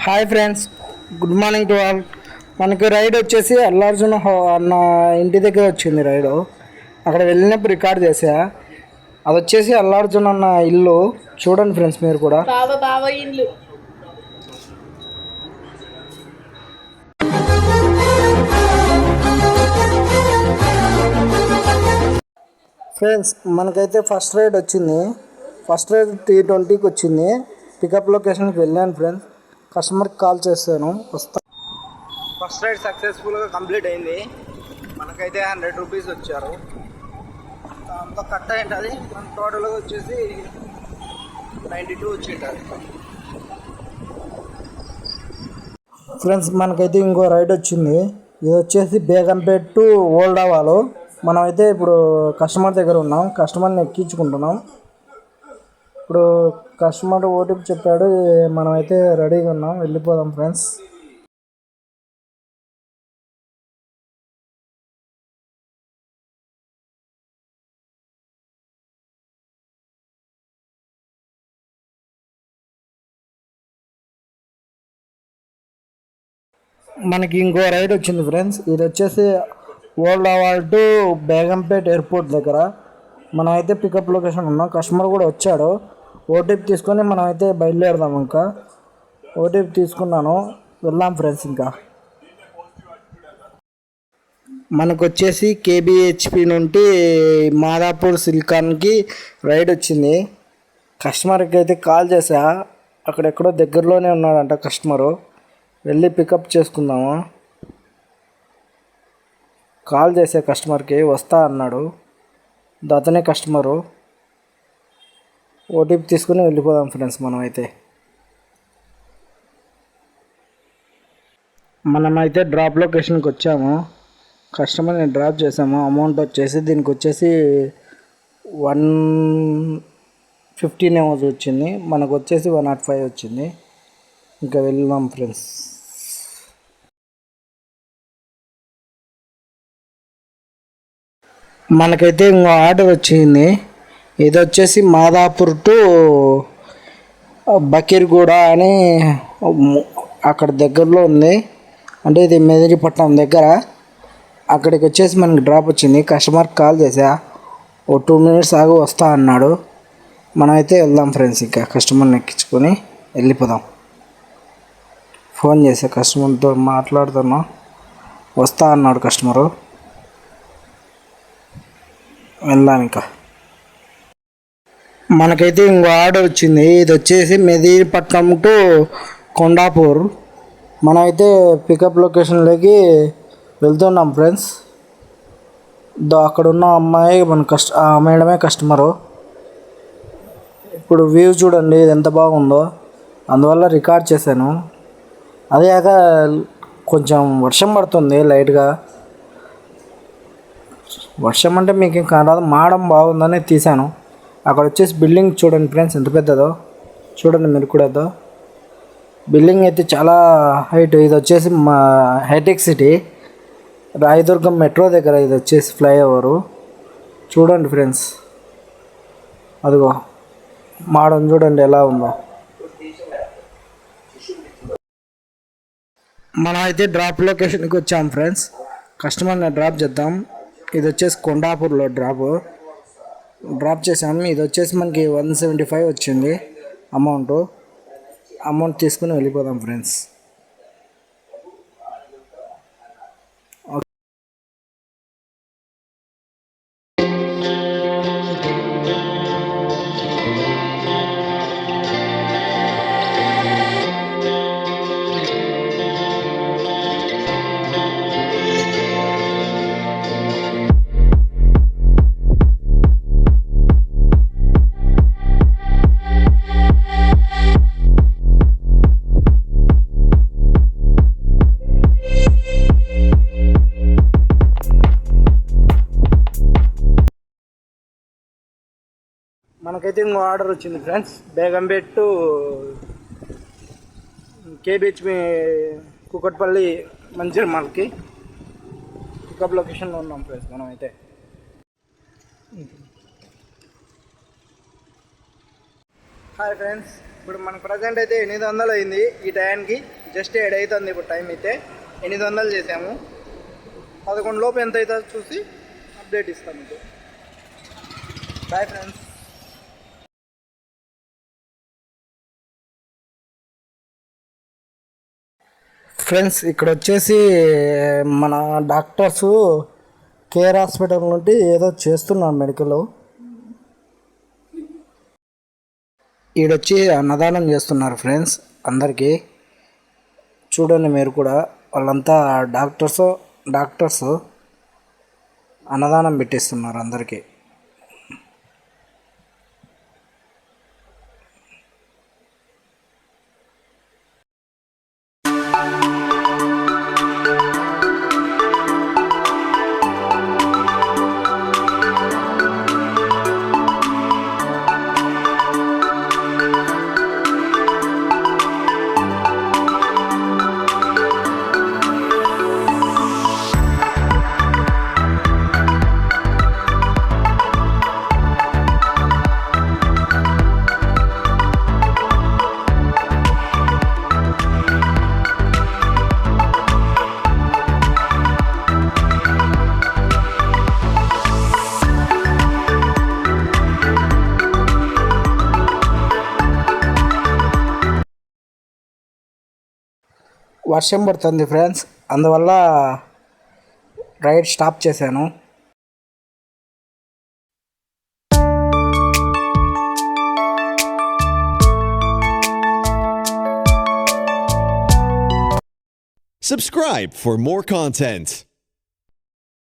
Hi friends, good morning to all. మనకి ride వచ్చేసి అల్లార్జున అన్న ఇంటి దగ్గర వచ్చింది రైడు. అక్కడ వెళ్ళినప్పుడు రికార్డ్ చేసా. అది వచ్చేసి అల్లార్జున అన్న ఇల్లు. చూడండి ఫ్రెండ్స్ మీరు కూడా. ఇల్లు ఫ్రెండ్స్, మనకైతే ఫస్ట్ రైడ్ వచ్చింది. ఫస్ట్ రైడ్ T20కి వచ్చింది. పికప్ లొకేషన్కి వెళ్ళాను ఫ్రెండ్స్. కస్టమర్కి కాల్ చేశాను, వస్తా. ఫస్ట్ రైడ్ సక్సెస్ఫుల్గా కంప్లీట్ అయింది. మనకైతే 100 రూపీస్ వచ్చారు. అంతా కట్ అయి ఉంటుంది. మన టోటల్గా వచ్చేసి 92 వచ్చి ఉంటుంది. ఫ్రెండ్స్, మనకైతే ఇంకో రైడ్ వచ్చింది. ఇది వచ్చేసి బేగంపేట్ టు ఓల్డ్ అవాలు. మనమైతే ఇప్పుడు కస్టమర్ దగ్గర ఉన్నాం. కస్టమర్ని ఎక్కించుకుంటున్నాం. ఇప్పుడు కస్టమర్ ఓటీపీ చెప్పాడు. మనమైతే రెడీగా ఉన్నాం, వెళ్ళిపోదాం ఫ్రెండ్స్. మనకి ఇంకో రైడ్ వచ్చింది ఫ్రెండ్స్. ఇది వచ్చేసి ఓల్డ్ అవాల్ టు బేగంపేట్ ఎయిర్పోర్ట్ దగ్గర. మనమైతే పికప్ లొకేషన్ ఉన్నాం. కస్టమర్ కూడా వచ్చాడు. ఓటీపీ తీసుకొని మనమైతే బయలుదేరదాం. ఇంకా ఓటీపీ తీసుకున్నాను, వెళ్దాం ఫ్రెండ్స్. ఇంకా మనకు వచ్చేసి కేబిహెచ్పి నుండి మాదాపూర్ సిలికాన్కి రైడ్ వచ్చింది. కస్టమర్కి అయితే కాల్ చేసా. అక్కడెక్కడో దగ్గరలోనే ఉన్నాడంట కస్టమరు. వెళ్ళి పికప్ చేసుకుందాము. కాల్ చేసే కస్టమర్కి వస్తా అన్నాడు. అతనే కస్టమరు. ఓటీపీ తీసుకుని వెళ్ళిపోదాం ఫ్రెండ్స్. మనమైతే డ్రాప్ లొకేషన్కి వచ్చాము. కస్టమర్ని డ్రాప్ చేసాము. అమౌంట్ వచ్చేసి దీనికి వచ్చేసి 115 ఏమో వచ్చింది. మనకు వచ్చేసి 105 వచ్చింది. ఇంకా వెళ్దాం ఫ్రెండ్స్. మనకైతే ఇంకో ఆర్డర్ వచ్చింది. ఇది వచ్చేసి మాదాపూర్ టు బకీర్గూడ అని అక్కడ దగ్గరలో ఉంది. అంటే ఇది మెదిరిపట్నం దగ్గర. అక్కడికి వచ్చేసి మనకి డ్రాప్ వచ్చింది. కస్టమర్కి కాల్ చేసా. ఓ 2 మినిట్స్ ఆగి వస్తా అన్నాడు. మనమైతే వెళ్దాం ఫ్రెండ్స్. ఇంకా కస్టమర్ని ఎక్కించుకొని వెళ్ళిపోదాం. ఫోన్ చేసా, కస్టమర్తో మాట్లాడుతున్నా. వస్తా అన్నాడు కస్టమరు. వెళ్దాం. ఇంకా మనకైతే ఇంకో ఆర్డర్ వచ్చింది. ఇది వచ్చేసి మెదిరిపట్నం టు కొండాపూర్. మనమైతే పికప్ లొకేషన్లోకి వెళ్తున్నాం ఫ్రెండ్స్. అక్కడ ఉన్న అమ్మాయి ఆ మేడమే కస్టమరు. ఇప్పుడు వ్యూ చూడండి, ఇది ఎంత బాగుందో. అందువల్ల రికార్డ్ చేశాను. అదేగాక కొంచెం వర్షం పడుతుంది లైట్గా. వర్షం అంటే మీకు కాదు, మాడం బాగుందని తీశాను. అక్కడ వచ్చేసి బిల్డింగ్ చూడండి ఫ్రెండ్స్, ఎంత పెద్దదో చూడండి మీరు కూడా. బిల్డింగ్ అయితే చాలా హైట్. ఇది వచ్చేసి మా హైటెక్ సిటీ, రాయదుర్గం మెట్రో దగ్గర. ఇది వచ్చేసి ఫ్లైఓవరు చూడండి ఫ్రెండ్స్. అదిగో మాడం చూడండి ఎలా ఉందో. మనం అయితే డ్రాప్ లొకేషన్కి వచ్చాం ఫ్రెండ్స్. కస్టమర్ని డ్రాప్ చేద్దాం. ఇది వచ్చేసి కొండాపూర్లో డ్రాప్ చేసాము. ఇది వచ్చేసి మనకి 175 వచ్చింది అమౌంట్ తీసుకుని వెళ్ళిపోదాం ఫ్రెండ్స్. మనకైతే ఇంకో ఆర్డర్ వచ్చింది friends. Begumpet to KBHP Kukatpally మంచిర్యాలకి పికప్ లొకేషన్లో ఉన్నాం ఫ్రెండ్స్. మనమైతే హాయ్ ఫ్రెండ్స్, ఇప్పుడు మనకు ప్రజెంట్ అయితే 800 అయింది ఈ టైంకి. జస్ట్ 7 అవుతుంది ఇప్పుడు టైం అయితే. 800 చేసాము. 11 లోపు ఎంత అవుతుందో చూసి అప్డేట్ ఇస్తాం మీకు. Bye friends. ఫ్రెండ్స్ ఇక్కడ వచ్చేసి మన డాక్టర్స్ కేర్ హాస్పిటల్ నుండి ఏదో చేస్తున్నారు మెడికల్. ఈడొచ్చి అన్నదానం చేస్తున్నారు ఫ్రెండ్స్ అందరికీ. చూడండి మీరు కూడా. వాళ్ళంతా డాక్టర్స్ అన్నదానం పెట్టిస్తున్నారు అందరికీ. వర్షం పడుతుంది ఫ్రెండ్స్, అందువల్ల రైడ్ స్టాప్ చేశాను. Subscribe for more content.